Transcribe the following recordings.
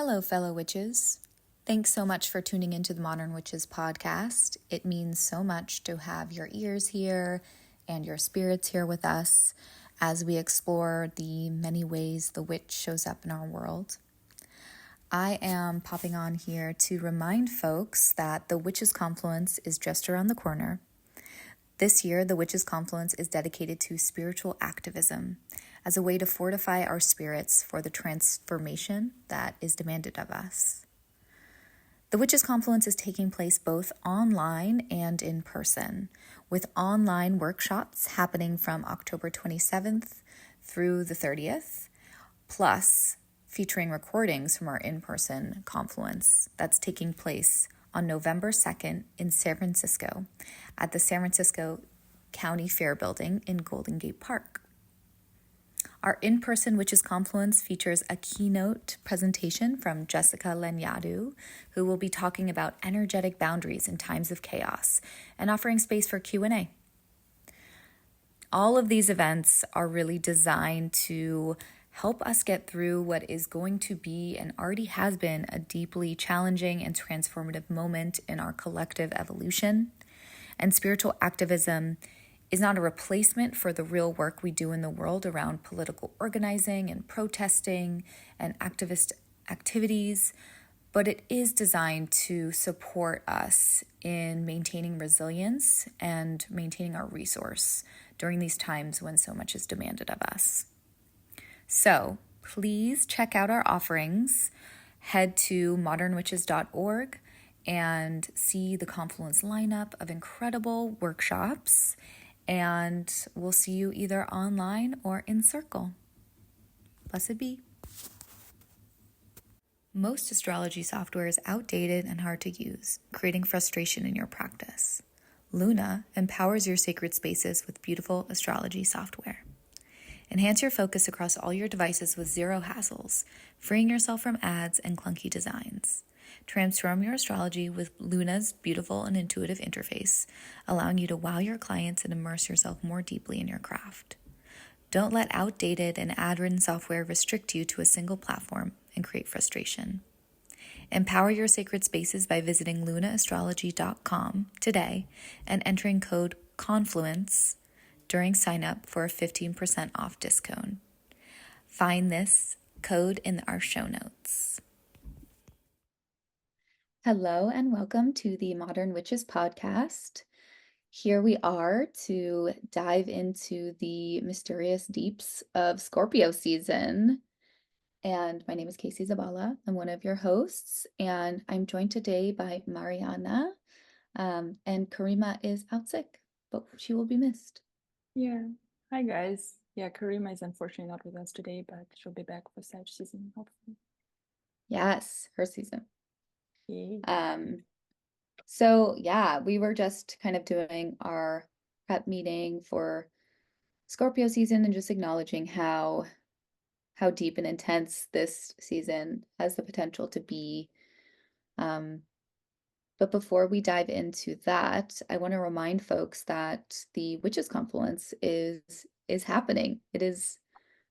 Hello, fellow witches. Thanks so much for tuning into the Modern Witches podcast. It means so much to have your ears here and your spirits here with us as we explore the many ways the witch shows up in our world. I am popping on here to remind folks that the Witches' Confluence is just around the corner. This year, the Witches' Confluence is dedicated to spiritual activism as a way to fortify our spirits for the transformation that is demanded of us. The Witches' Confluence is taking place both online and in person, with online workshops happening from October 27th through the 30th, plus featuring recordings from our in-person confluence that's taking place on November 2nd in San Francisco at the San Francisco County Fair Building in Golden Gate Park. Our in-person Witches Confluence features a keynote presentation from Jessica Lenyadu, who will be talking about energetic boundaries in times of chaos and offering space for Q&A. All of these events are really designed to help us get through what is going to be and already has been a deeply challenging and transformative moment in our collective evolution. And spiritual activism is not a replacement for the real work we do in the world around political organizing and protesting and activist activities, but it is designed to support us in maintaining resilience and maintaining our resource during these times when so much is demanded of us. So please check out our offerings. Head to modernwitches.org and see the Confluence lineup of incredible workshops. And we'll see you either online or in circle. Blessed be. Most astrology software is outdated and hard to use, creating frustration in your practice. Luna empowers your sacred spaces with beautiful astrology software. Enhance your focus across all your devices with zero hassles, freeing yourself from ads and clunky designs. Transform your astrology with Luna's beautiful and intuitive interface, allowing you to wow your clients and immerse yourself more deeply in your craft. Don't let outdated and ad-ridden software restrict you to a single platform and create frustration. Empower your sacred spaces by visiting lunaastrology.com today and entering code CONFLUENCE during sign-up for a 15% off discount. Find this code in our show notes. Hello and welcome to the Modern Witches podcast. Here we are to dive into the mysterious deeps of Scorpio season. And my name is Casey Zabala. I'm one of your hosts, and I'm joined today by Mariana. And Karima is out sick, but she will be missed. Yeah. Hi, guys. Yeah, Karima is unfortunately not with us today, but she'll be back for Sag season, hopefully. Yes, her season. Yay. So yeah, we were just kind of doing our prep meeting for Scorpio season and just acknowledging how deep and intense this season has the potential to be. But before we dive into that, I want to remind folks that the Witches Confluence is happening. It is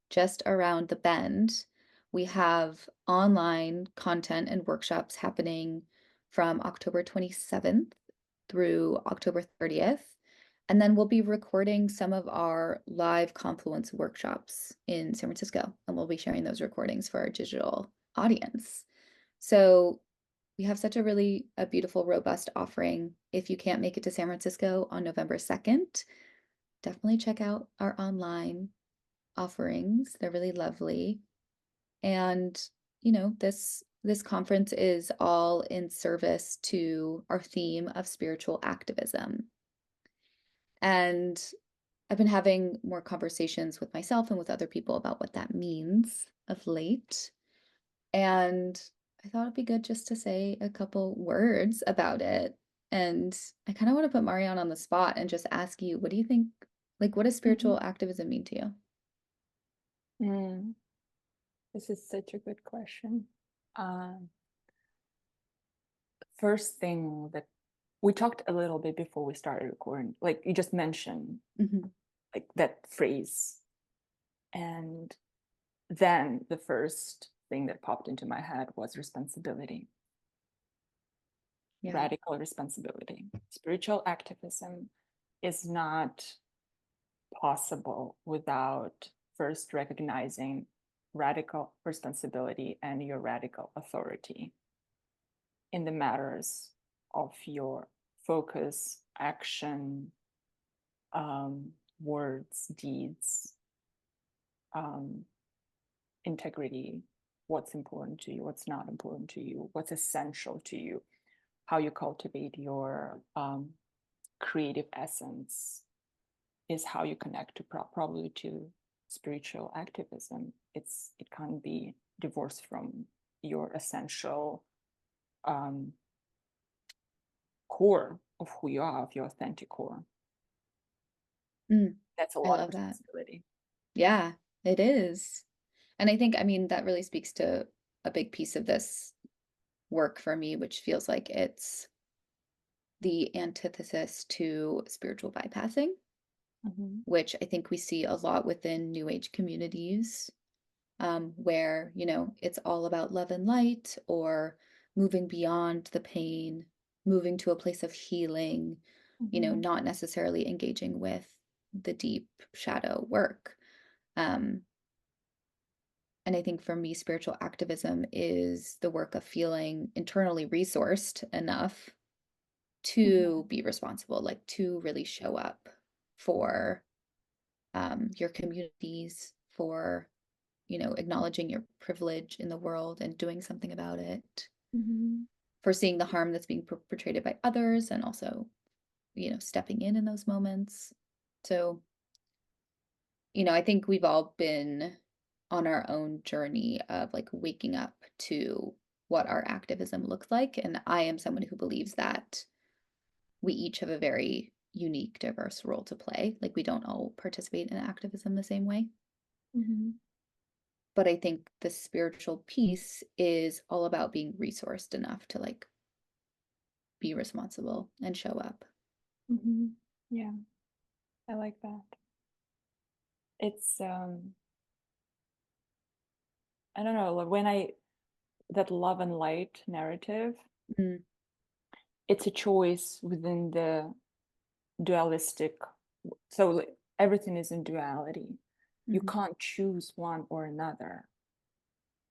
just around the bend. We have online content and workshops happening from October 27th through October 30th. And then we'll be recording some of our live Confluence workshops in San Francisco, and we'll be sharing those recordings for our digital audience. So we have such a beautiful, robust offering. If you can't make it to San Francisco on November 2nd, definitely check out our online offerings. They're really lovely. And, you know, this conference is all in service to our theme of spiritual activism. And I've been having more conversations with myself and with other people about what that means of late. And I thought it'd be good just to say a couple words about it. And I kind of want to put Marianne on the spot and just ask you, what do you think, like, what does spiritual activism mean to you? This is such a good question. First thing that we talked a little bit before we started recording, like you just mentioned, like that phrase. And then the first thing that popped into my head was responsibility. Yeah. Radical responsibility. Spiritual activism is not possible without first recognizing radical responsibility and your radical authority in the matters of your focus, action, words, deeds, integrity, what's important to you, what's not important to you, what's essential to you, how you cultivate your creative essence is how you connect to probably to spiritual activism. It can't be divorced from your essential core of who you are, of your authentic core. That's a I lot of love that. responsibility. Yeah, it is. And I think, I mean, that really speaks to a big piece of this work for me, which feels like it's the antithesis to spiritual bypassing, Mm-hmm. which I think we see a lot within New Age communities, where, it's all about love and light or moving beyond the pain, moving to a place of healing, Mm-hmm. not necessarily engaging with the deep shadow work. Um, and I think for me, spiritual activism is the work of feeling internally resourced enough Mm-hmm. to be responsible, like to really show up for your communities, for acknowledging your privilege in the world and doing something about it, Mm-hmm. for seeing the harm that's being perpetrated by others, and also stepping in those moments. So I think we've all been on our own journey of like waking up to what our activism looks like, and I am someone who believes that we each have a very unique, diverse role to play. Like, we don't all participate in activism the same way. Mm-hmm. But I think the spiritual piece is all about being resourced enough to like be responsible and show up. Mm-hmm. Yeah, I like that. It's I don't know, like when that love and light narrative, Mm, it's a choice within the dualistic, so like, everything is in duality. You mhm. can't choose one or another.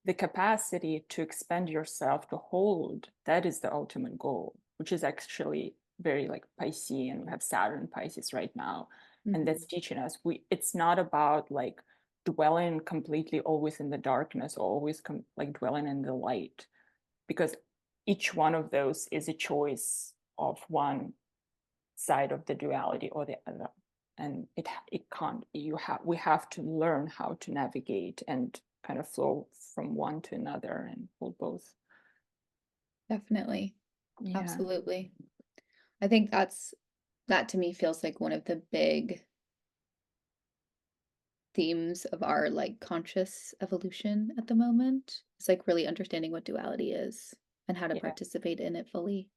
The capacity to expand yourself, to hold, that is the ultimate goal, which is actually very like Piscean. We have Saturn Pisces right now, and Mhm. that's teaching us it's not about like dwelling completely always in the darkness or always like dwelling in the light, because each one of those is a choice of one side of the duality or the other, and it can't, we have to learn how to navigate and kind of flow from one to another and hold both. Definitely. Yeah. Absolutely. I think that to me feels like one of the big themes of our like conscious evolution at the moment. It's like really understanding what duality is and how to Yeah. participate in it fully,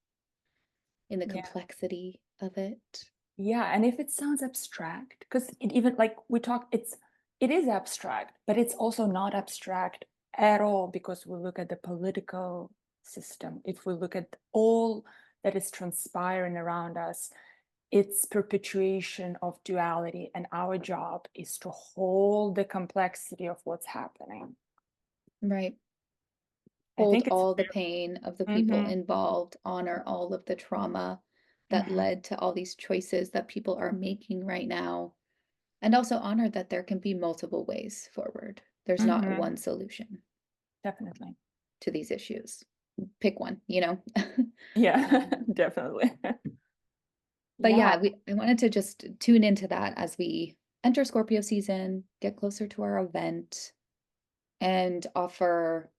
in the Yeah. complexity of it. Yeah, and if it sounds abstract, because it even like we talk, it is abstract, but it's also not abstract at all, because we look at the political system, if we look at all that is transpiring around us, it's perpetuation of duality, and our job is to hold the complexity of what's happening. Right. I Hold think it's all the pain of the people mm-hmm, involved, honor all of the trauma that mm-hmm, led to all these choices that people are making right now, and also honor that there can be multiple ways forward. There's not mm-hmm, one solution definitely. to these issues. Pick one. Yeah, definitely. But Yeah. yeah, I wanted to just tune into that as we enter Scorpio season, get closer to our event, and offer,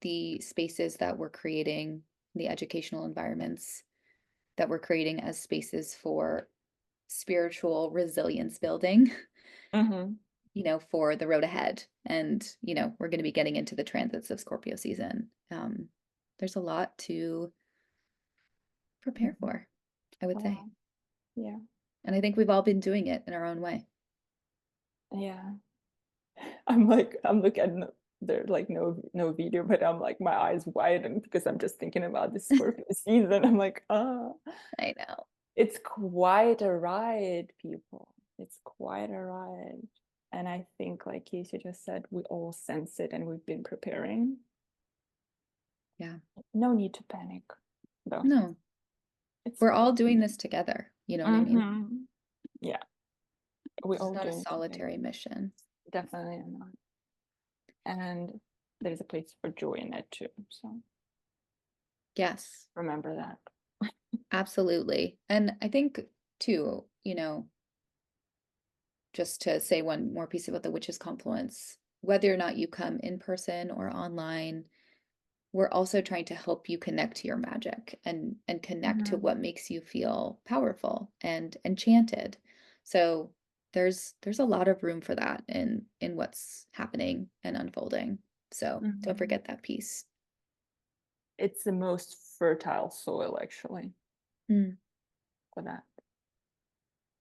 the spaces that we're creating, the educational environments that we're creating as spaces for spiritual resilience building, Mm-hmm. for the road ahead. And, we're going to be getting into the transits of Scorpio season. There's a lot to prepare Mm-hmm. for, I would say. Wow. Yeah. And I think we've all been doing it in our own way. Yeah. I'm looking there's like no video, but I'm like my eyes widen because I'm just thinking about this Scorpio season. I'm like, I know. it's quite a ride, people. It's quite a ride. And I think, like Casey just said, we all sense it and we've been preparing. Yeah. No need to panic, though. No, It's we're all fine. doing this together. You know what I mean? Yeah, we It's all not a doing it together. solitary mission. Definitely not. And there's a place for joy in it too. So Yes, remember that. absolutely. And I think too, just to say one more piece about the witches confluence, whether or not you come in person or online, we're also trying to help you connect to your magic and connect to what makes you feel powerful and enchanted. So there's a lot of room for that in what's happening and unfolding. So don't forget that piece. It's the most fertile soil, actually, Mm, for that.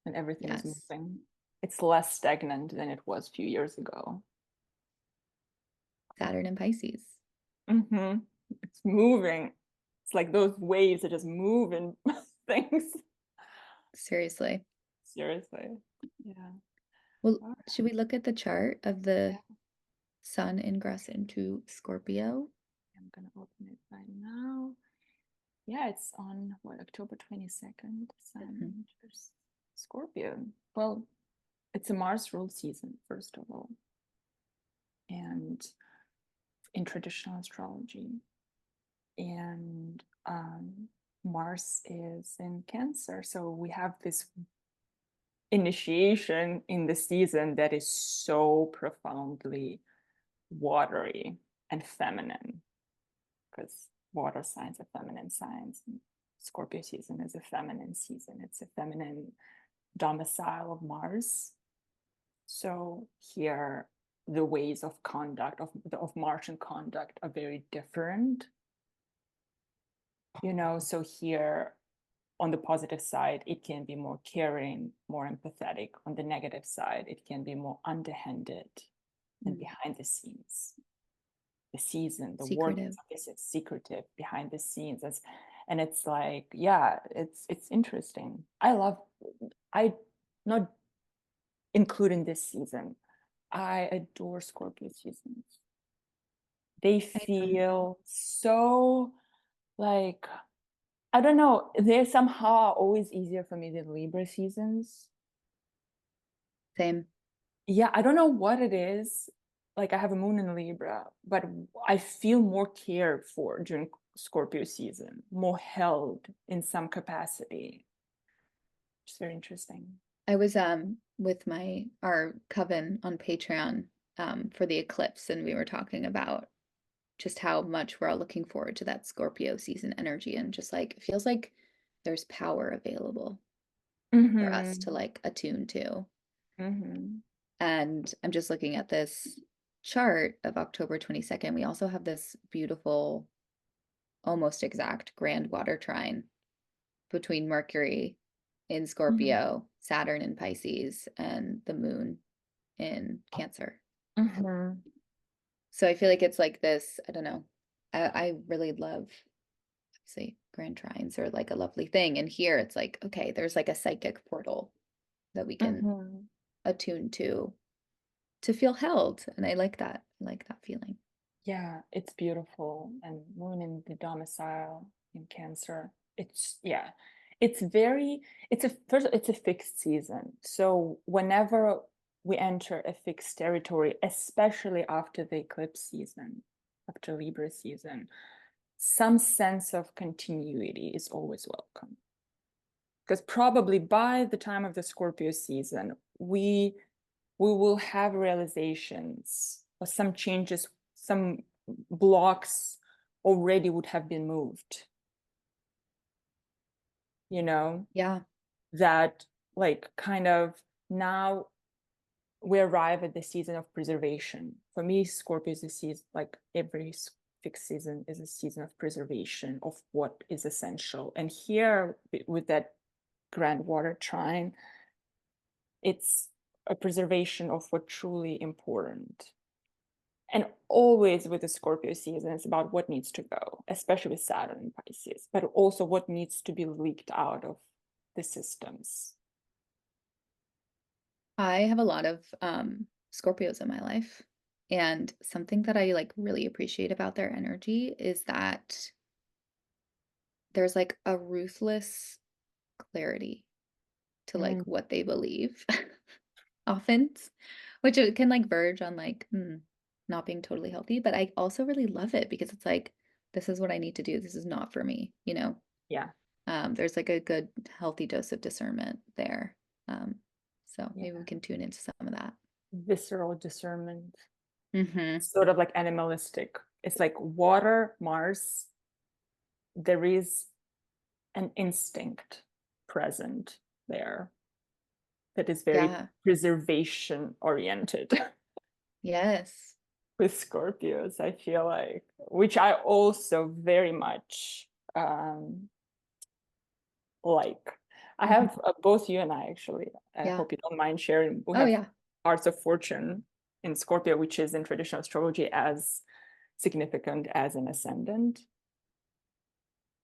And everything is yes. moving. It's less stagnant than it was a few years ago. Saturn and Pisces. It's moving. It's like those waves that just move in things. Seriously. Seriously. Yeah. Well, All should we look at the chart of right. the sun ingress into Scorpio? I'm gonna open it right now. Yeah, it's on what, October 22nd. Sun enters Scorpio. Well, it's a Mars ruled season, first of all. And in traditional astrology. And Mars is in Cancer. So we have this initiation in the season that is so profoundly watery and feminine, because water signs are feminine signs. And Scorpio season is a feminine season. It's a feminine domicile of Mars. So here, the ways of conduct of Martian conduct are very different. So here on the positive side, it can be more caring, more empathetic. On the negative side, it can be more underhanded and behind the scenes. The season, the workings Secretive. of this is secretive behind the scenes. And it's like, yeah, it's interesting. I not including this season. I adore Scorpio seasons. They feel so like, I don't know, they're somehow always easier for me than Libra seasons. Same. Yeah, I don't know what it is. Like I have a moon in Libra, but I feel more cared for during Scorpio season, more held in some capacity. It's very interesting. I was with our coven on Patreon for the eclipse, and we were talking about just how much we're all looking forward to that Scorpio season energy, and just like it feels like there's power available for us to like attune to. And I'm just looking at this chart of October 22nd. We also have this beautiful, almost exact grand water trine between Mercury in Scorpio, Saturn in Pisces, and the moon in Cancer. So I feel like it's like this, I don't know. I really love, obviously, grand trines are like a lovely thing. And here it's like, okay, there's like a psychic portal that we can attune to feel held. And I like that. I like that feeling. Yeah, it's beautiful. And moon in the domicile in Cancer. It's a fixed season. So whenever we enter a fixed territory, especially after the eclipse season, after Libra season, some sense of continuity is always welcome. Because probably by the time of the Scorpio season, we will have realizations or some changes, some blocks already would have been moved. Yeah. That like kind of now we arrive at the season of preservation. For me, Scorpio is a season, like every fixed season is a season of preservation of what is essential. And here with that grand water trine, it's a preservation of what truly important. And always with the Scorpio season, it's about what needs to go, especially with Saturn in Pisces, but also what needs to be leaked out of the systems. I have a lot of Scorpios in my life. And something that I like really appreciate about their energy is that there's like a ruthless clarity to like Mm, what they believe often, which it can like verge on like not being totally healthy. But I also really love it because it's like, this is what I need to do. This is not for me, you know? yeah, There's like a good healthy dose of discernment there. Um, so yeah. maybe we can tune into some of that. Visceral discernment, Mm-hmm. sort of like animalistic. It's like water, Mars, there is an instinct present there that is very Yeah. preservation oriented Yes. with Scorpios, I feel like, which I also very much like. I Mhm. have both you and I actually. I Yeah. hope you don't mind sharing. We Oh, have yeah. parts of fortune in Scorpio, which is in traditional astrology as significant as an ascendant.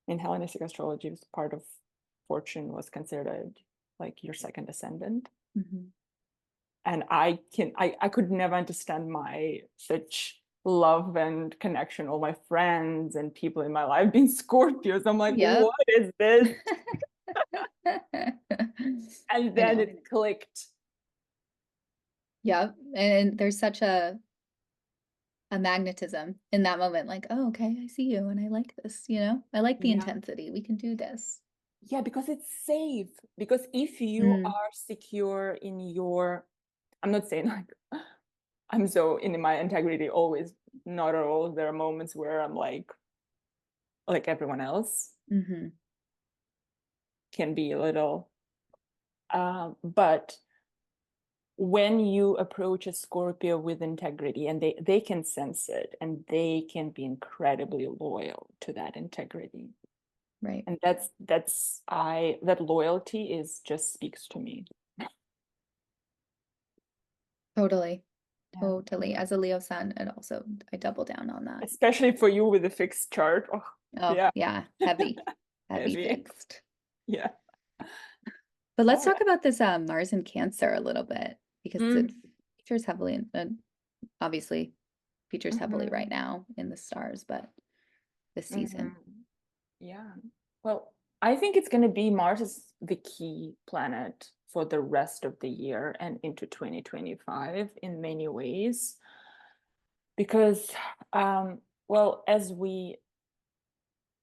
In Hellenistic astrology, part of fortune was considered like your second ascendant. Mhm. And I could never understand my such love and connection, all my friends and people in my life being Scorpios. I'm like, Yep. what is this? And I then know. it clicked. Yep. And there's such a magnetism in that moment, like, oh, okay, I see you and I like this, you know? I like the Yeah. intensity. We can do this. Yeah, because it's safe. Because if you Mm, are secure in your, I'm not saying like I'm so in my integrity always, not at all. There are moments where I'm like everyone else hmm can be a little, but when you approach a Scorpio with integrity and they can sense it and they can be incredibly loyal to that integrity. Right. And that loyalty is just speaks to me. Totally. Yeah. Totally. As a Leo sun, it also, I double down on that. Especially for you with a fixed chart. Oh, Oh, yeah. yeah. Heavy, heavy Heavy. fixed. Yeah. But let's All talk right. about this Mars and Cancer a little bit because it Mm. features heavily obviously features heavily right Hmm. now in the stars, but this Hmm. season. Yeah. Well, I think it's going to be Mars is the key planet for the rest of the year and into 2025 in many ways. Because, well, as we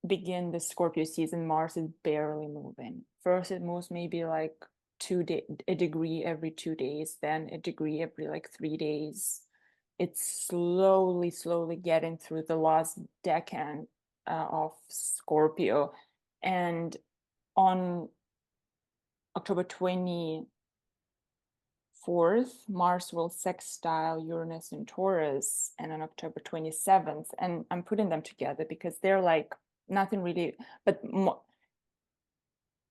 begin the Scorpio season, Mars is barely moving. First, it moves maybe like a degree every 2 days, then a degree every like 3 days. It's slowly getting through the last decade of Scorpio. And on October 24th, Mars will sextile Uranus in Taurus, and on October 27th. And I'm putting them together because they're like nothing really, but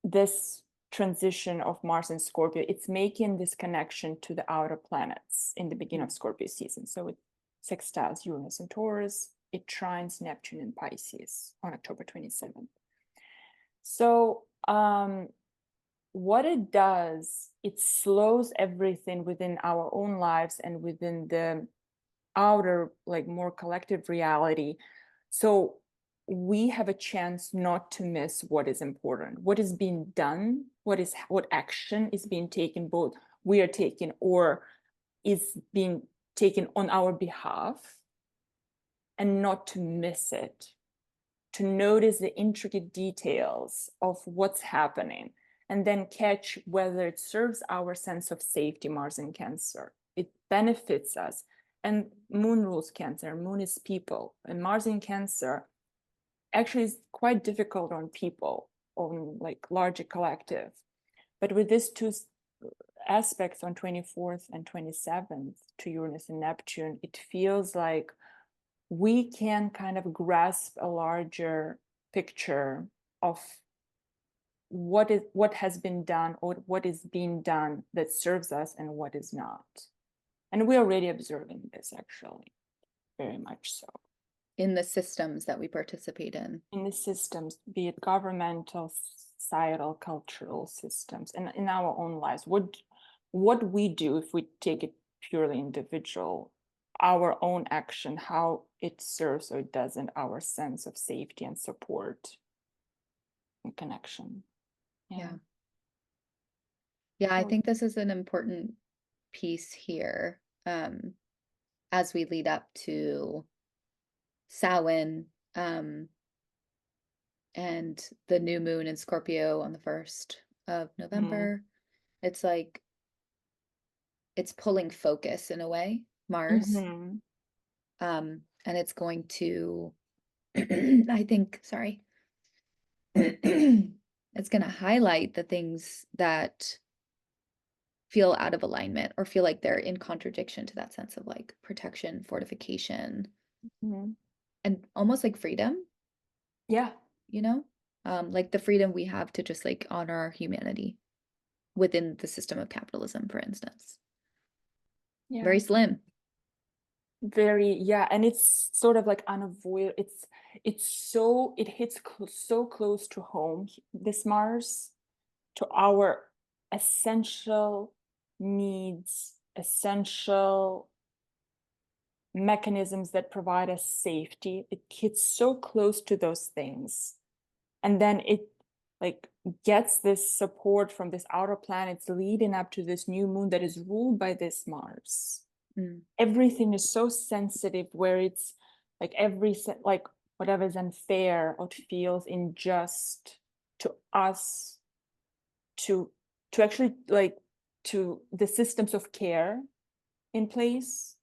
this transition of Mars and Scorpio, it's making this connection to the outer planets in the beginning of Scorpio season. So it sextiles Uranus and Taurus, it trines Neptune in Pisces on October 27th. So what it does, it slows everything within our own lives and within the outer, like more collective reality. So we have a chance not to miss what is important, what is being done, what action is being taken, both we are taking or is being taken on our behalf, and not to miss it, to notice the intricate details of what's happening and then catch whether it serves our sense of safety. Mars in Cancer, it benefits us. And Moon rules Cancer. Moon is people, and Mars in Cancer actually is quite difficult on people, on like larger collective. But with these two aspects on 24th and 27th to Uranus and Neptune, it feels like we can kind of grasp a larger picture of what has been done or what is being done that serves us and what is not. And we're already observing this actually. very much so. In the systems that we participate in. In the systems, be it governmental, societal, cultural systems, and in our own lives, what we do, if we take it purely individual, our own action, how it serves or it doesn't our sense of safety and support and connection. Yeah. Yeah, I think this is an important piece here, as we lead up to Samhain, and the new moon in Scorpio on the 1st of November. It's like it's pulling focus in a way, Mars. And it's going to, I think, sorry, it's going to highlight the things that feel out of alignment or feel like they're in contradiction to that sense of like protection, fortification, and almost like freedom, Yeah. you know? Like the freedom we have to just like honor our humanity within the system of capitalism, for instance. Yeah. Very slim. Very, yeah, and it's sort of like unavoidable. It's so it hits so close to home, this Mars, to our essential needs, essential mechanisms that provide us safety. It hits so close to those things, and then it like gets this support from this outer planets leading up to this new moon that is ruled by this Mars. Everything is so sensitive, where it's like like whatever's unfair or feels unjust to us, to actually like to the systems of care in place,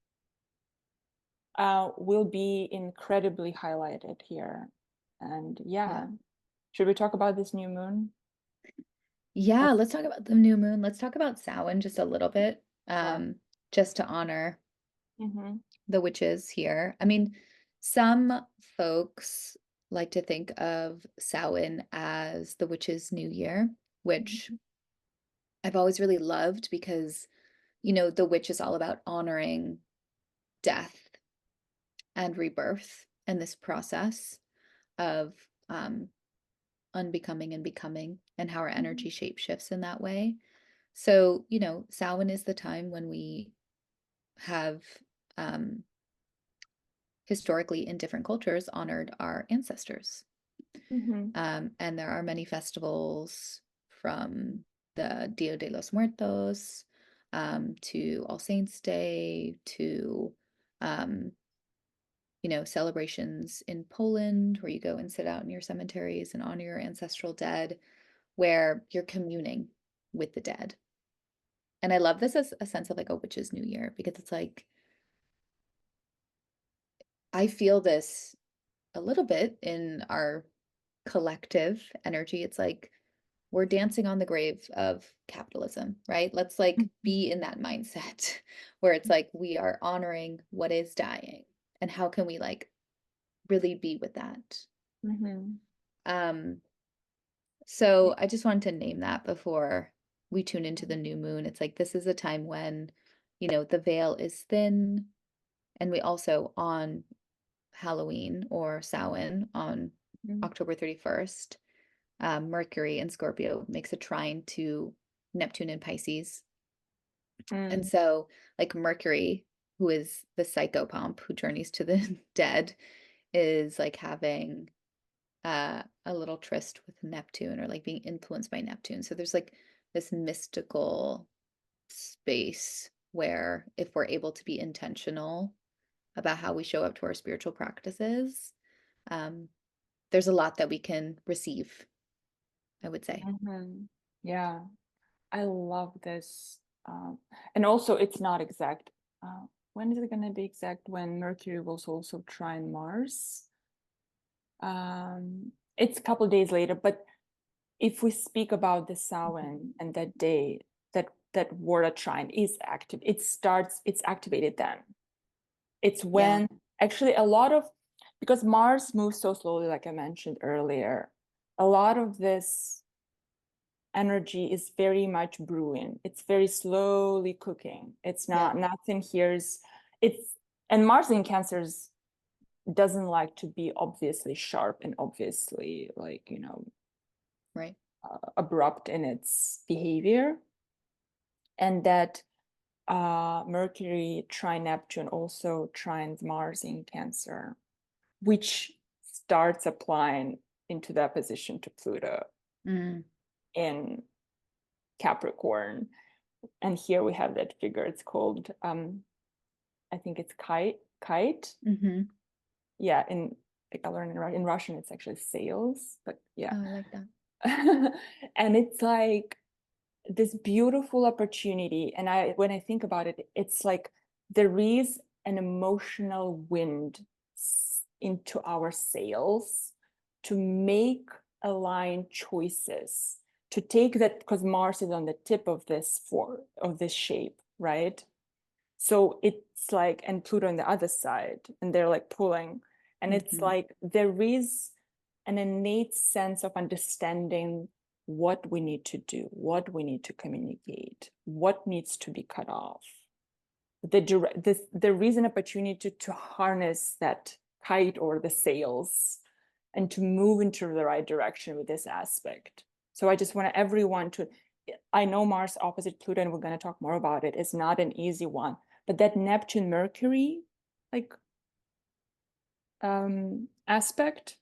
will be incredibly highlighted here. And yeah, should we talk about this new moon? Yeah, let's talk about the new moon. Let's talk about Samhain just a little bit, just to honor the witches here. I mean, some folks like to think of Samhain as the witches' new year, which I've always really loved because, the witch is all about honoring death and rebirth and this process of unbecoming and becoming and how our energy shape shifts in that way. So, Samhain is the time when we have historically in different cultures honored our ancestors. And there are many festivals from the Dia de los Muertos to All Saints Day to, celebrations in Poland where you go and sit out in your cemeteries and honor your ancestral dead, where you're communing with the dead. And I love this as a sense of like a witch's new year, because it's like, I feel this a little bit in our collective energy. It's like we're dancing on the grave of capitalism, right? Let's like be in that mindset where it's like we are honoring what is dying, and how can we like really be with that. So I just wanted to name that before we tune into the new moon. It's like this is a time when, the veil is thin, and we also on Halloween or Samhain on October 31st, Mercury in Scorpio makes a trine to Neptune in Pisces. And so like Mercury, who is the psychopomp who journeys to the dead, is like having a little tryst with Neptune, or like being influenced by Neptune. So there's like this mystical space where if we're able to be intentional about how we show up to our spiritual practices, there's a lot that we can receive, I would say. Yeah, I love this. And also, it's not exact. When is it going to be exact? When Mercury will also trine Mars? It's a couple days later. But if we speak about the Samhain and that day, that Warda trine is active, it's activated then. It's when actually a lot of, because Mars moves so slowly, like I mentioned earlier, a lot of this energy is very much brewing. It's very slowly cooking. It's not, nothing here is, it's And Mars in Cancers doesn't like to be obviously sharp and obviously like, Right. abrupt in its behavior. And that Mercury trine Neptune also trines Mars in Cancer, which starts applying into that position to Pluto in Capricorn. And here we have that figure. It's called, I think it's kite. Mm-hmm. Yeah, I learned in Russian, it's actually sails, but yeah. Oh, I like that. And it's like this beautiful opportunity. And when I think about it, it's like there is an emotional wind into our sails to make aligned choices, to take that, because Mars is on the tip of this shape, right? So it's like, and Pluto on the other side, and they're like pulling. And it's like there is an innate sense of understanding what we need to do, what we need to communicate, what needs to be cut off. There is an opportunity to harness that kite or the sails and to move into the right direction with this aspect. So I just want everyone to, I know Mars opposite Pluto, and we're going to talk more about it, is not an easy one, but that Neptune Mercury like aspect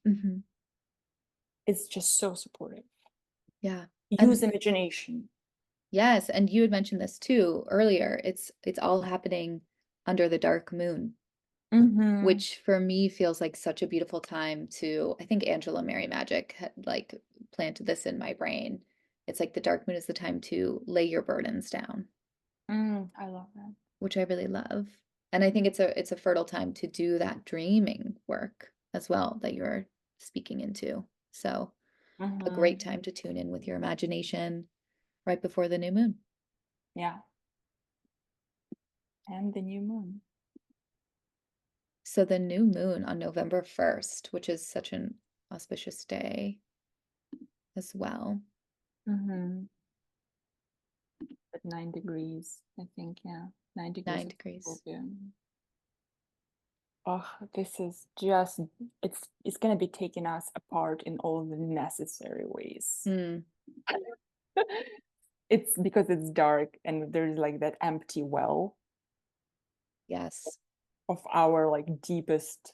is just so supportive. Yeah. Use imagination. Yes, and you had mentioned this too earlier. It's all happening under the dark moon, which for me feels like such a beautiful time to, I think Angela Mary Magic had like planted this in my brain. It's like the dark moon is the time to lay your burdens down, I love that. which I really love. And I think it's a fertile time to do that dreaming work as well that you're speaking into. So, a great time to tune in with your imagination right before the new moon. Yeah. And the new moon. So the new moon on November 1st, which is such an auspicious day as well. At 9 degrees, I think, yeah. 9 degrees 9 of degrees. Scorpio. Oh, this is just, it's going to be taking us apart in all the necessary ways. It's because it's dark and there's like that empty well. Yes. Of our like deepest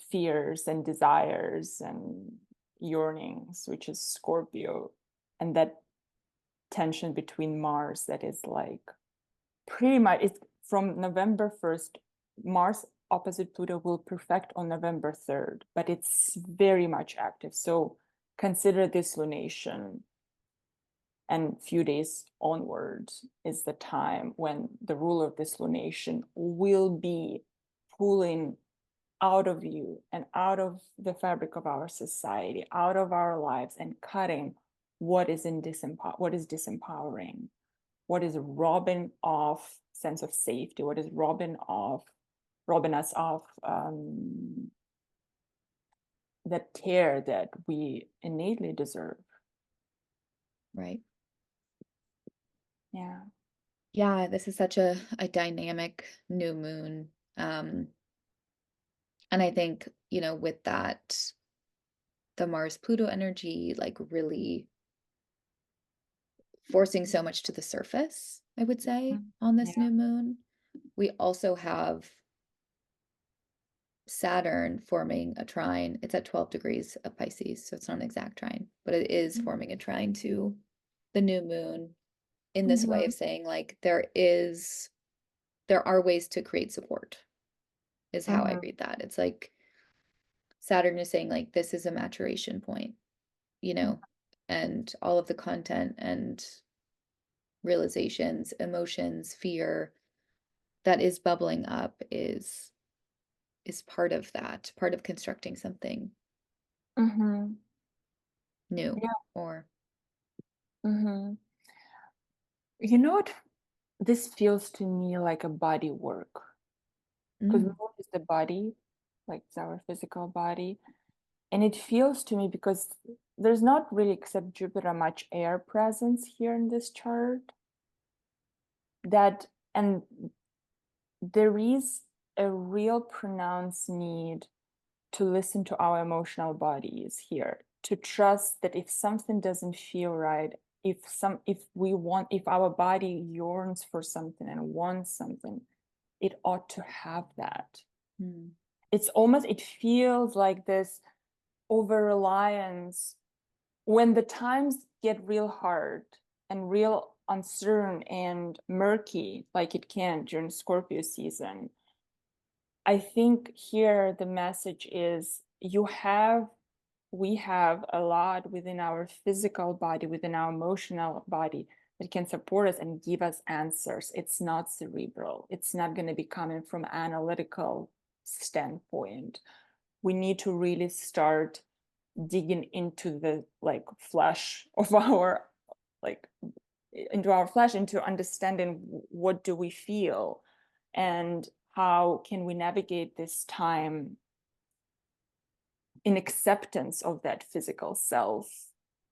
fears and desires and yearnings, which is Scorpio. And that tension between Mars that is like pretty much, it's from November 1st, Mars opposite Pluto will perfect on November 3rd, but it's very much active. So consider this lunation and few days onwards is the time when the ruler of this lunation will be pulling out of you and out of the fabric of our society, out of our lives, and cutting what is disempowering, what is robbing off sense of safety, what is robbing us of that care that we innately deserve. Right. Yeah. Yeah, this is such a dynamic new moon. And I think, with that, the Mars Pluto energy, like really forcing so much to the surface, I would say, on this Yeah. new moon. We also have Saturn forming a trine. It's at 12 degrees of Pisces, so it's not an exact trine, but it is forming a trine to the new moon in this way of saying like there are ways to create support is how I read that. It's like Saturn is saying like this is a maturation point, and all of the content and realizations, emotions, fear that is bubbling up is part of that, part of constructing something new Yeah. or You know what? This feels to me like a body work, because moon is the body, like it's our physical body. And it feels to me, because there's not really, except Jupiter, much air presence here in this chart, that, and there is a real pronounced need to listen to our emotional bodies here, to trust that if something doesn't feel right, if our body yearns for something and wants something, it ought to have that. Mm. It feels like this over reliance when the times get real hard and real uncertain and murky, like it can during Scorpio season. I think here the message is we have a lot within our physical body, within our emotional body that can support us and give us answers. It's not cerebral. It's not going to be coming from analytical standpoint. We need to really start digging into the flesh of our like into our flesh, into understanding what do we feel and how can we navigate this time in acceptance of that physical self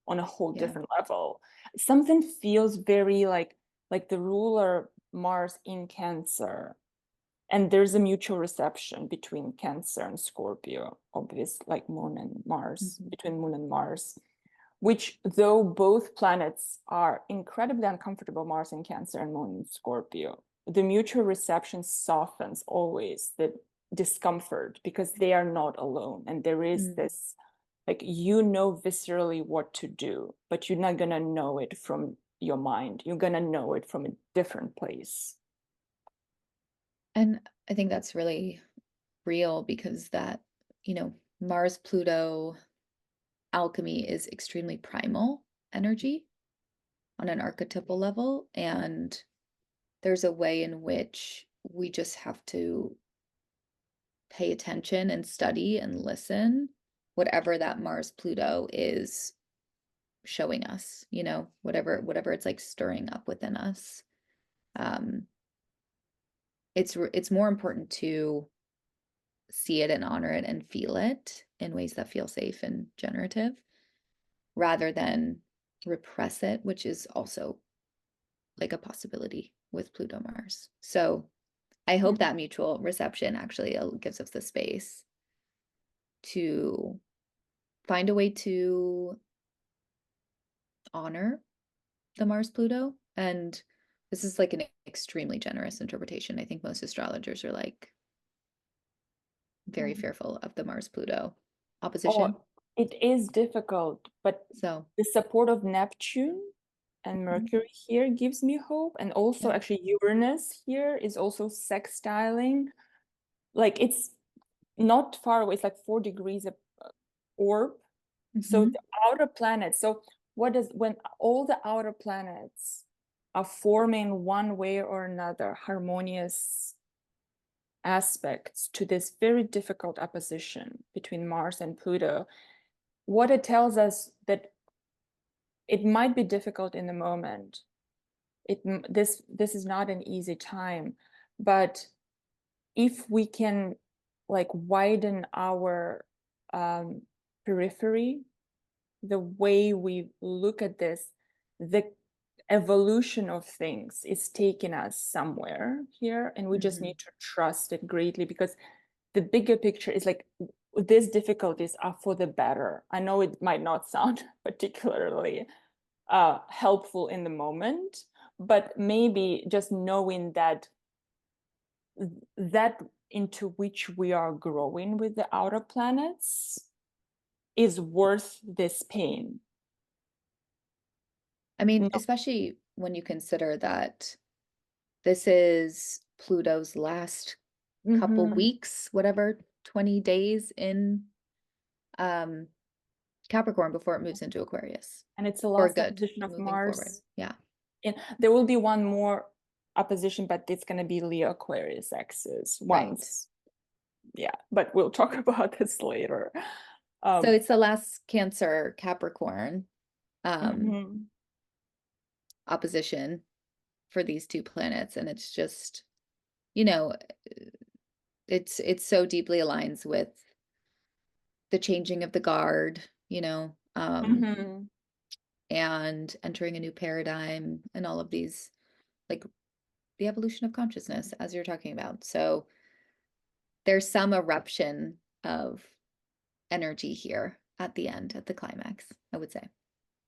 on a whole different level. Something feels very like the ruler Mars in Cancer, and there's a mutual reception between Cancer and Scorpio, obvious, like Moon and Mars, between Moon and Mars, which, though both planets are incredibly uncomfortable, Mars in Cancer and Moon in Scorpio, the mutual reception softens always the discomfort because they are not alone. And there is this, like, viscerally what to do, but you're not going to know it from your mind. You're going to know it from a different place. And I think that's really real because that, Mars Pluto alchemy is extremely primal energy on an archetypal level. And there's a way in which we just have to pay attention and study and listen, whatever that Mars Pluto is showing us, whatever it's like stirring up within us. It's more important to see it and honor it and feel it in ways that feel safe and generative rather than repress it, which is also like a possibility with Pluto Mars. So I hope that mutual reception actually gives us the space to find a way to honor the Mars Pluto. And this is like an extremely generous interpretation. I think most astrologers are like very fearful of the Mars Pluto opposition. Oh, it is difficult, but So the support of Neptune and Mercury here gives me hope. And also, actually, Uranus here is also sextiling. Like, it's not far away. It's like 4 degrees of orb. So the outer planets. So when all the outer planets are forming one way or another harmonious aspects to this very difficult opposition between Mars and Pluto, what it tells us that it might be difficult in the moment. This is not an easy time, but if we can like widen our periphery, the way we look at this, the evolution of things is taking us somewhere here, and we just need to trust it greatly, because the bigger picture is like these difficulties are for the better. I know it might not sound particularly helpful in the moment, but maybe just knowing that into which we are growing with the outer planets is worth this pain. I mean, especially when you consider that this is Pluto's last couple weeks, whatever, 20 days in Capricorn before it moves into Aquarius. And it's the For last good, opposition of moving forward. Mars. Yeah. And there will be one more opposition, but it's going to be Leo Aquarius axis once. Yeah, but we'll talk about this later. So it's the last Cancer Capricorn opposition for these two planets, and it's just, it's so deeply aligns with the changing of the guard, and entering a new paradigm and all of these like the evolution of consciousness, as you're talking about. So there's some eruption of energy here at the end, at the climax, I would say.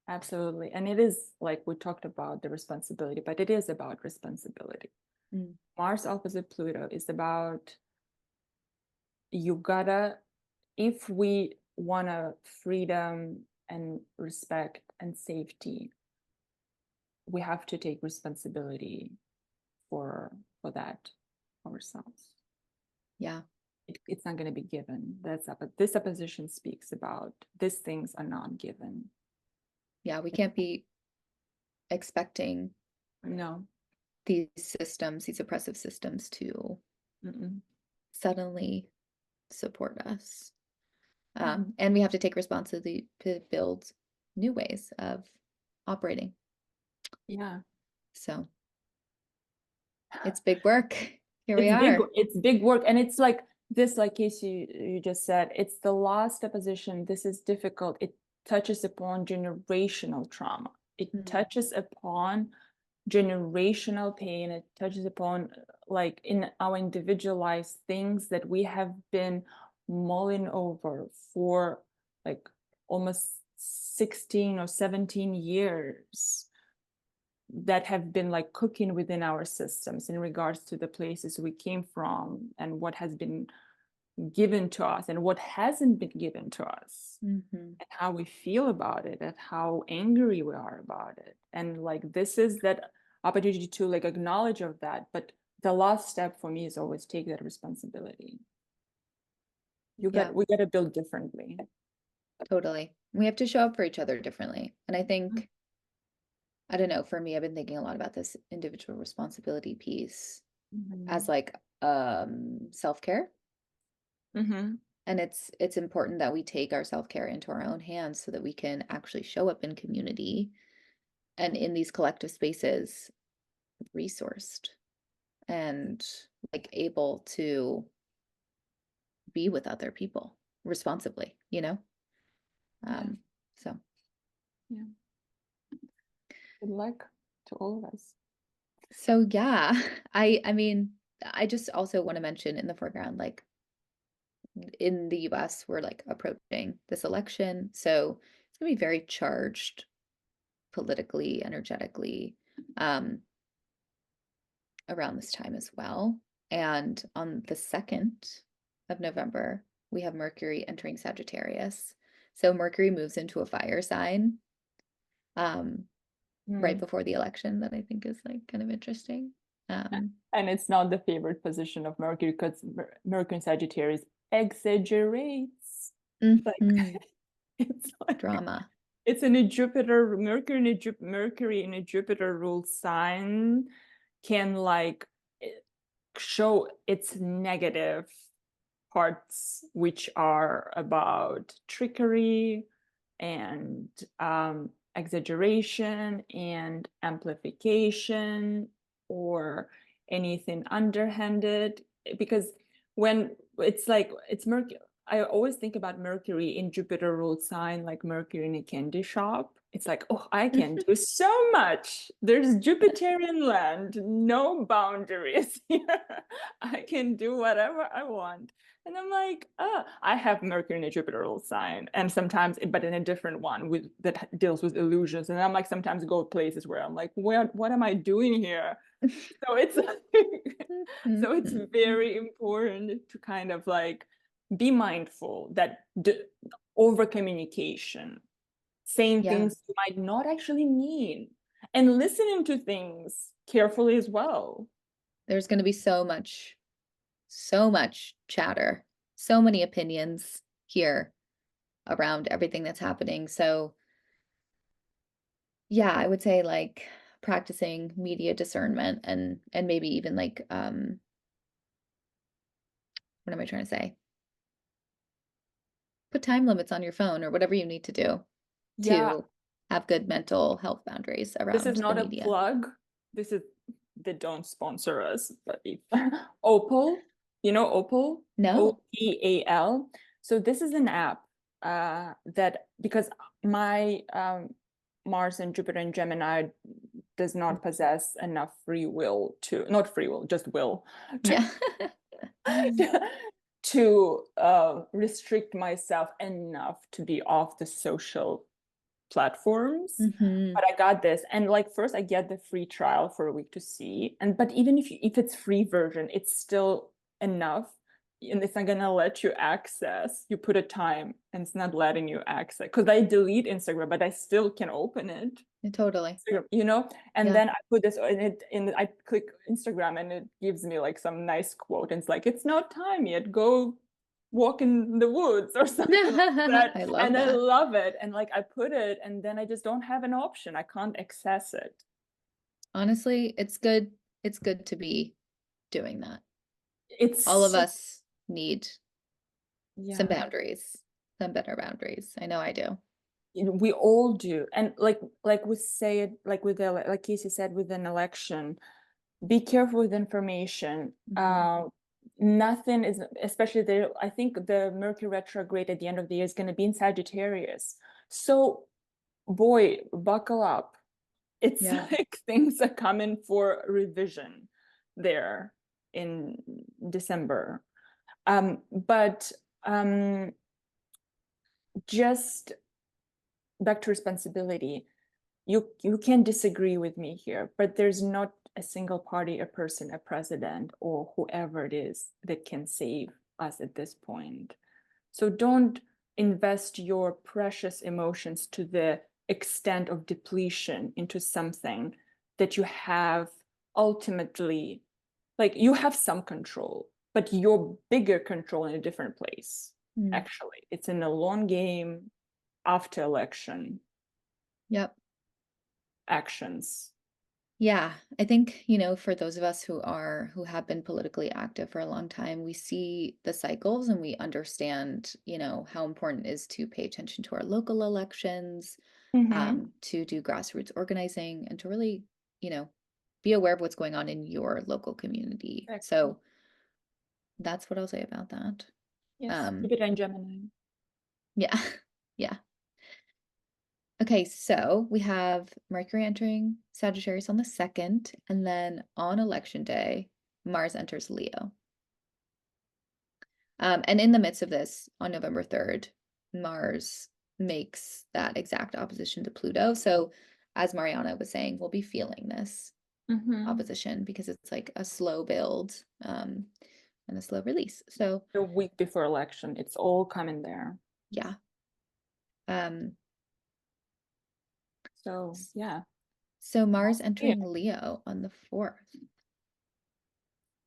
Absolutely. And it is like we talked about the responsibility, but it is about responsibility. Mars opposite Pluto is about you gotta, if we want a freedom and respect and safety, we have to take responsibility for that ourselves. Yeah. It's not going to be given. This opposition speaks about these things are not given. Yeah, we can't be expecting No. these systems, these oppressive systems, to suddenly support us. And we have to take responsibility to build new ways of operating. Yeah. So it's big work. Here we are. It's big work. And it's like this, like Casey, you just said, it's the last opposition. This is difficult. It touches upon generational trauma. It touches upon generational pain. It touches upon like in our individualized things that we have been mulling over for like almost 16 or 17 years, that have been like cooking within our systems in regards to the places we came from and what has been given to us and what hasn't been given to us, and how we feel about it and how angry we are about it. And like this is that opportunity to like acknowledge of that, but the last step for me is always take that responsibility. We got to build differently. Totally. We have to show up for each other differently. And I think, I don't know, for me, I've been thinking a lot about this individual responsibility piece as like self-care. And it's important that we take our self-care into our own hands so that we can actually show up in community and in these collective spaces, resourced and like able to be with other people responsibly, you know? So yeah. Good luck to all of us. So yeah, I mean, I just also want to mention in the foreground, like in the US, we're like approaching this election. So it's gonna be very charged politically, energetically, around this time as well. And on the 2nd of November, we have Mercury entering Sagittarius. So Mercury moves into a fire sign right before the election, that I think is like kind of interesting. And it's not the favorite position of Mercury, because Mercury in Sagittarius exaggerates. Like it's like Drama. It's in a Jupiter, Mercury in a Jupiter ruled sign can like show its negative parts, which are about trickery and exaggeration and amplification, or anything underhanded. Because when it's like it's Mercury, I always think about Mercury in Jupiter ruled sign, like Mercury in a candy shop. It's like, oh, I can do so much. There's Jupiterian land, no boundaries here. I can do whatever I want. And I'm like, oh, I have Mercury in a Jupiter ruled sign, and sometimes, but in a different one with that deals with illusions. And I'm like, sometimes go places where I'm like, what am I doing here? So it's so it's very important to kind of like be mindful that over communication, saying things you might not actually mean, and listening to things carefully as well. There's going to be so much chatter, so many opinions here around everything that's happening. So yeah, I would say like practicing media discernment and maybe even like what am I trying to say? Put time limits on your phone or whatever you need to do to have good mental health boundaries around This is not the a media. plug. They don't sponsor us, but Opal, you know Opal? No. OPAL. So this is an app that, because my Mars and Jupiter and Gemini does not possess enough free will to, not free will, just will Yeah. to restrict myself enough to be off the social platforms. Hmm. But I got this, and like first I get the free trial for a week to see, and but even if it's free version, it's still enough, and it's not gonna let you access. You put a time, and it's not letting you access, because I delete Instagram, but I still can open it. Totally. You know, and Yeah. then I put this in it, and I click Instagram, and it gives me like some nice quote, and it's like, it's not time yet, go walk in the woods or something like that. I love And I that. love it, and like I put it, and then I just don't have an option. I can't access it. Honestly, it's good. It's good to be doing that. It's All of so, us need some yeah, boundaries, some better boundaries. I know I do. we all do. And like we say it, like with the, like Casey said, with an election, be careful with information. Mhm. Nothing is, especially there, I think the Mercury retrograde at the end of the year is going to be in Sagittarius. So, boy, buckle up. It's Yeah. like things are coming for revision there in December. But just back to responsibility. You can disagree with me here, but there's not a single party, a person, a president, or whoever it is that can save us at this point. So don't invest your precious emotions to the extent of depletion into something that you have ultimately, like you have some control, but your bigger control in a different place. Mm. Actually, it's in a long game after election Yep. actions. Yeah, I think, for those of us who have been politically active for a long time, we see the cycles and we understand, how important it is to pay attention to our local elections, Mm-hmm. to do grassroots organizing and to really, be aware of what's going on in your local community. Exactly. So that's what I'll say about that. Yes, Um, keep it in Gemini. yeah. Yeah. Okay, so we have Mercury entering Sagittarius on the 2nd, and then on election day, Mars enters Leo. And in the midst of this, on November 3rd, Mars makes that exact opposition to Pluto. So, as Mariana was saying, we'll be feeling this Mm-hmm. opposition because it's like a slow build and a slow release. So, A week before election, it's all coming there. yeah. Um, So yeah, so Mars yeah. entering Leo on the 4th.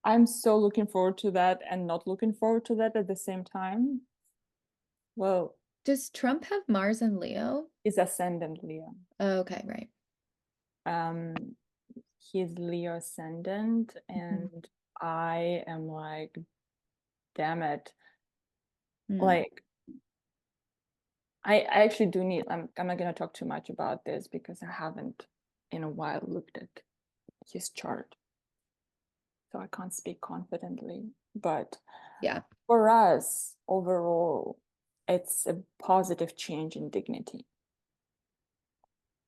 I'm so looking forward to that and not looking forward to that at the same time. Well, Does Trump have Mars and Leo? is ascendant Leo. Oh, okay, right. Um, he's Leo ascendant, Mhm. and I am like, damn it. Mm, Like, I actually do need, I'm not gonna talk too much about this because I haven't in a while looked at his chart. So I can't speak confidently. But yeah. for us, overall, it's a positive change in dignity.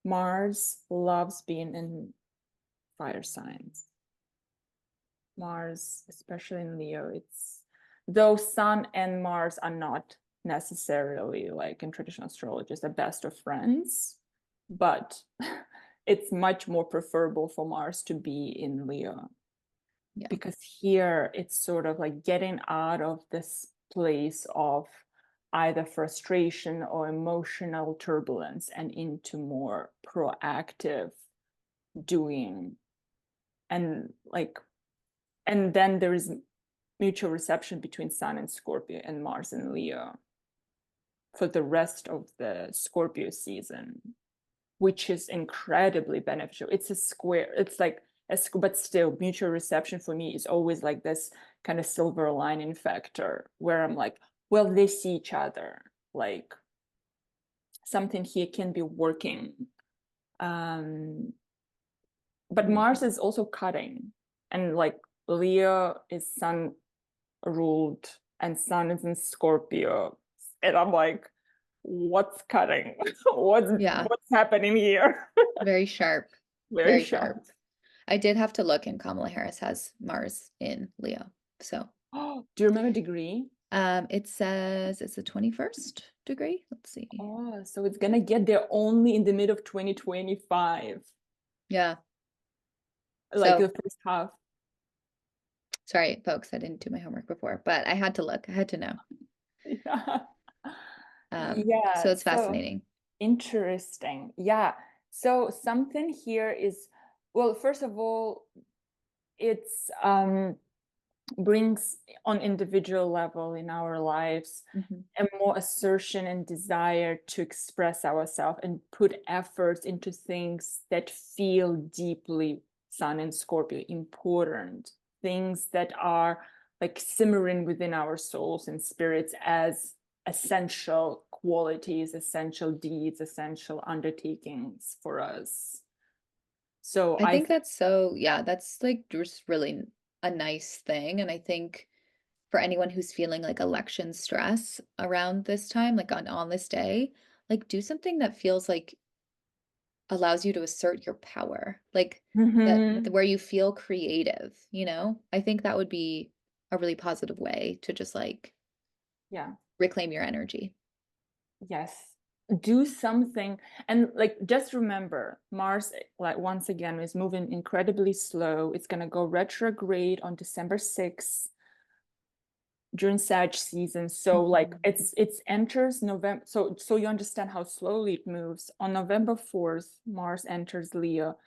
Mars loves being in fire signs. Mars, especially in Leo, it's though Sun and Mars are not necessarily like in traditional astrology, the best of friends, but it's much more preferable for Mars to be in Leo Yeah. because here it's sort of like getting out of this place of either frustration or emotional turbulence and into more proactive doing, and like, and then there is mutual reception between Sun and Scorpio and Mars and Leo for the rest of the Scorpio season, which is incredibly beneficial. It's a square, it's like but still mutual reception for me is always like this kind of silver lining factor where I'm like, well, they see each other, like something here can be working. But Mm, Mars is also cutting, and like Leo is Sun ruled and Sun is in Scorpio, and I'm like, what's cutting? what's yeah. what's happening here? Very sharp. Very Very sharp. sharp. I did have to look, and Kamala Harris has Mars in Leo. So, Oh, do you remember degree? it says it's the 21st degree. Let's see. Oh, so it's gonna get there only in the mid of 2025, Yeah. like So, the first half. sorry, folks, I didn't do my homework before, but I had to look. I had to know. Yeah. So Yeah, it's so fascinating. interesting. Yeah. So something here is, well, first of all, it's brings on individual level in our lives Mhm. a more assertion and desire to express ourselves and put efforts into things that feel deeply Sun and Scorpio important, things that are like simmering within our souls and spirits as essential qualities, essential deeds, essential undertakings for us. So I I think think, that's so, yeah, that's like just really a nice thing. And I think for anyone who's feeling like election stress around this time, like on this day, like do something that feels like allows you to assert your power, like that mhm, where you feel creative, you know? I think that would be a really positive way to just like yeah. reclaim your energy. Yes. Do something. And like just remember, Mars, like once again, is moving incredibly slow. It's gonna go retrograde on December 6th during Sag season. So like Mhm. it's enters November. So you understand how slowly it moves. On November 4th, Mars enters Leo,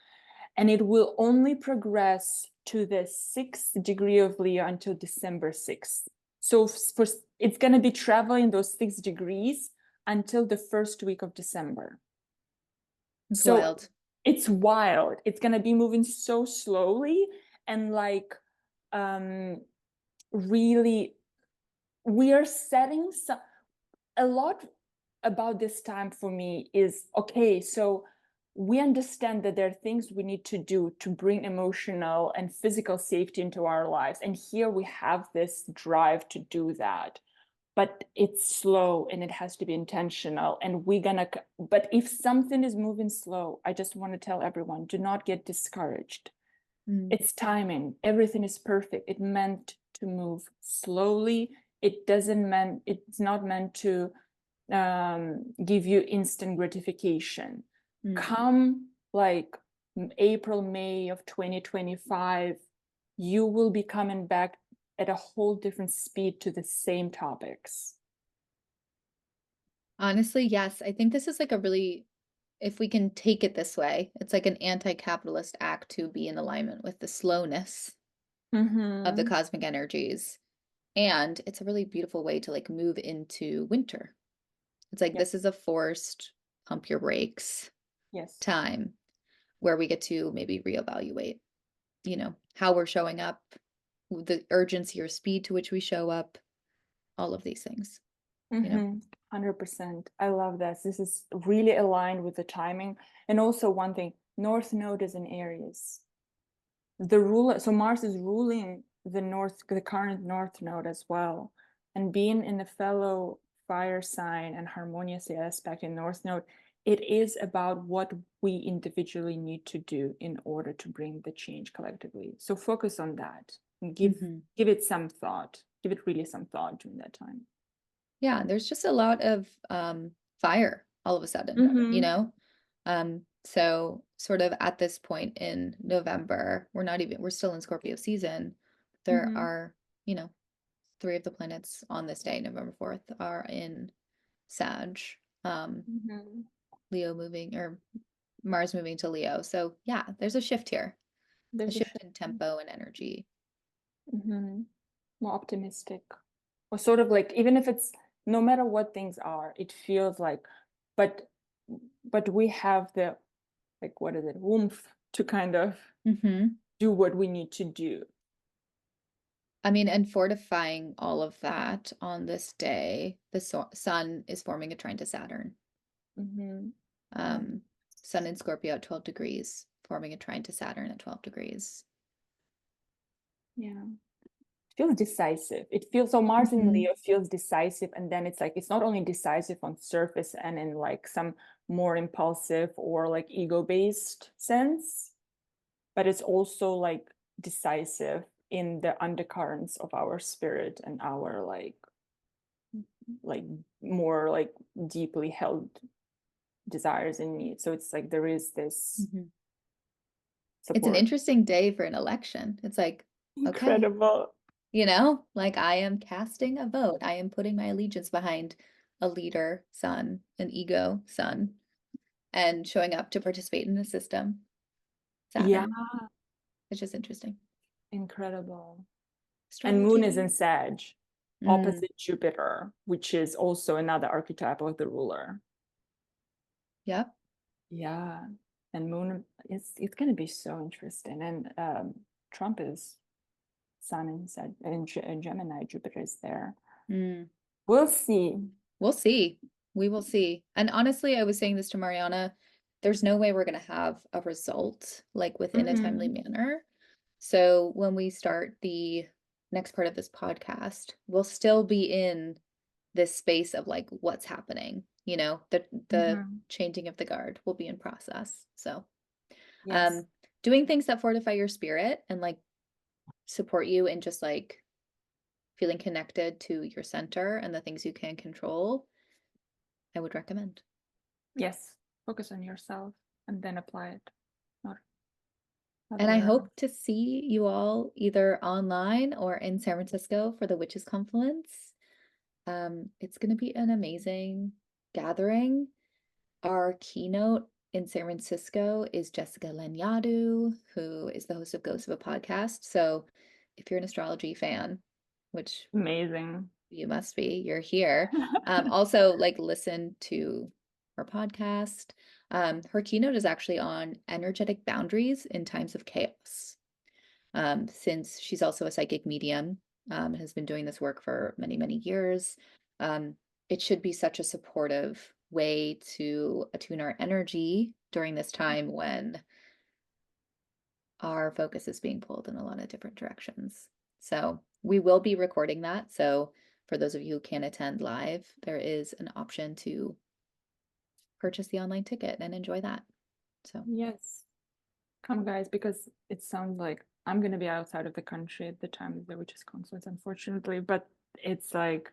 and it will only progress to the 6th degree of Leo until December 6th. So for, it's going to be traveling those 6 degrees until the first week of December. It's So wild. it's wild. It's going to be moving so slowly and like um really we are setting some a lot about this time for me is okay, so we understand that there are things we need to do to bring emotional and physical safety into our lives. And here we have this drive to do that. But it's slow and it has to be intentional. And we're gonna, but if something is moving slow, I just want to tell everyone do not get discouraged. Mm, It's timing. Everything is perfect. It meant to move slowly. It doesn't mean it's not meant to give you instant gratification. mm. Come like April, May of 2025, you will be coming back at a whole different speed to the same topics. Honestly, yes. I think this is like a really, if we can take it this way, it's like an anti-capitalist act to be in alignment with the slowness of the Mm-hmm. cosmic energies. And it's a really beautiful way to like move into winter. It's like Yes, this is a forced pump your brakes yes. time where we get to maybe reevaluate, how we're showing up, the urgency or speed to which we show up, all of these things, you know? 100%. I love this. This is really aligned with the timing. And also one thing, North Node is in Aries. The ruler, so Mars is ruling the current North Node as well. And being in a fellow fire sign and harmoniously aspect in North Node, it is about what we individually need to do in order to bring the change collectively. So focus on that and Hmm. give it some thought. Give it really some thought during that time. Yeah, there's just a lot of fire all of a sudden, you Mm-hmm. know? So sort of at this point in November, we're still in Scorpio season. There Mm-hmm. are, you know, three of the planets on this day, November 4th, are in Sag. Um, Mm-hmm. Leo moving or Mars moving to Leo. So yeah, there's a shift here, a There's a shift shift. in tempo and energy. Mm-hmm. More optimistic. Or sort of like, even if it's no matter what things are, it feels like, but we have the like what is it, oomph to kind of Hmm. do what we need to do. I mean, and fortifying all of that on this day, the sun is forming a trine to Saturn. Mm-hmm. Yeah. Um, Sun in Scorpio at 12 degrees, forming a trine to Saturn at 12 degrees. Yeah. Feels decisive. It feels so Mars in Hmm. Leo feels decisive, and then it's like it's not only decisive on surface and in like some more impulsive or like ego-based sense. but it's also like decisive in the undercurrents of our spirit and our like more like deeply held desires and needs. So it's like there is this It's an support. interesting day for an election. It's like, okay, Incredible. like I am casting a vote. I am putting my allegiance behind a leader sun, an ego sun, and showing up to participate in the system. Yeah, Saturn. It's just interesting. incredible. And Moon is in Astrology. Sag, opposite Jupiter, which is also another archetype of the ruler. Yep. Yeah, and Moon, it's going to be so interesting. And Trump is Sun in Sag, in Gemini. Jupiter is there. We'll see. We'll see. We will see. And honestly, I was saying this to Mariana, there's no way we're going to have a result like within a timely manner. So when we start the next part of this podcast, we'll still be in this space of like what's happening, the changing of the guard will be in process. So Yes. doing things that fortify your spirit and like support you in just like feeling connected to your center and the things you can control, I would recommend. Yes. Focus on yourself and then apply it. And I hope to see you all either online or in San Francisco for the Witches Confluence. It's going to be an amazing gathering. Our keynote in San Francisco is Jessica Lanyadoo, who is the host of Ghosts of a Podcast. So if you're an astrology fan, which amazing, you must be, you're here. Also, like listen to her podcast. Her keynote is actually on energetic boundaries in times of chaos. Since she's also a psychic medium, has been doing this work for many, many years. It should be such a supportive way to attune our energy during this time when our focus is being pulled in a lot of different directions. So we will be recording that. So for those of you who can't attend live, there is an option to purchase the online ticket and enjoy that. So yes, come guys, because it sounds like I'm going to be outside of the country at the time of the Witches Confluence, unfortunately. But it's like,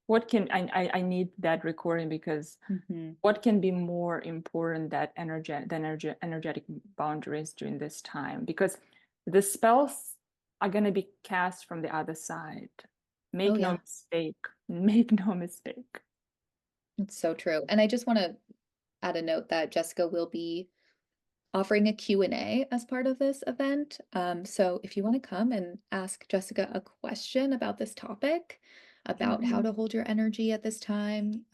what can I need that recording, because what can be more important that energetic boundaries during this time, because the spells are going to be cast from the other side. Make no mistake. It's so true. And I just want to add a note that Jessica will be offering a Q&A as part of this event. So if you want to come and ask Jessica a question about this topic, about how to hold your energy at this time,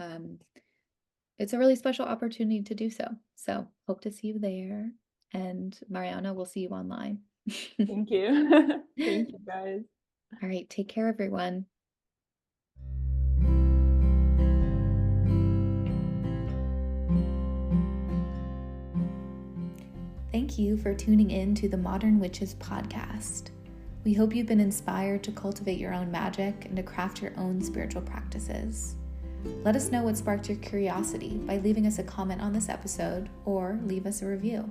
it's a really special opportunity to do so. So hope to see you there. And Mariana, we'll see you online. Thank you. Thank you, guys. All right, take care, everyone. Thank you for tuning in to the Modern Witches podcast. We hope you've been inspired to cultivate your own magic and to craft your own spiritual practices. Let us know what sparked your curiosity by leaving us a comment on this episode or leave us a review.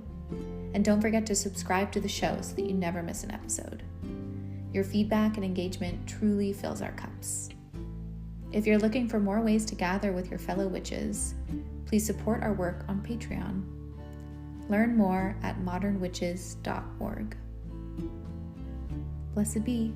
And don't forget to subscribe to the show so that you never miss an episode. Your feedback and engagement truly fills our cups. If you're looking for more ways to gather with your fellow witches, please support our work on Patreon. Learn more at modernwitches.org. Blessed be.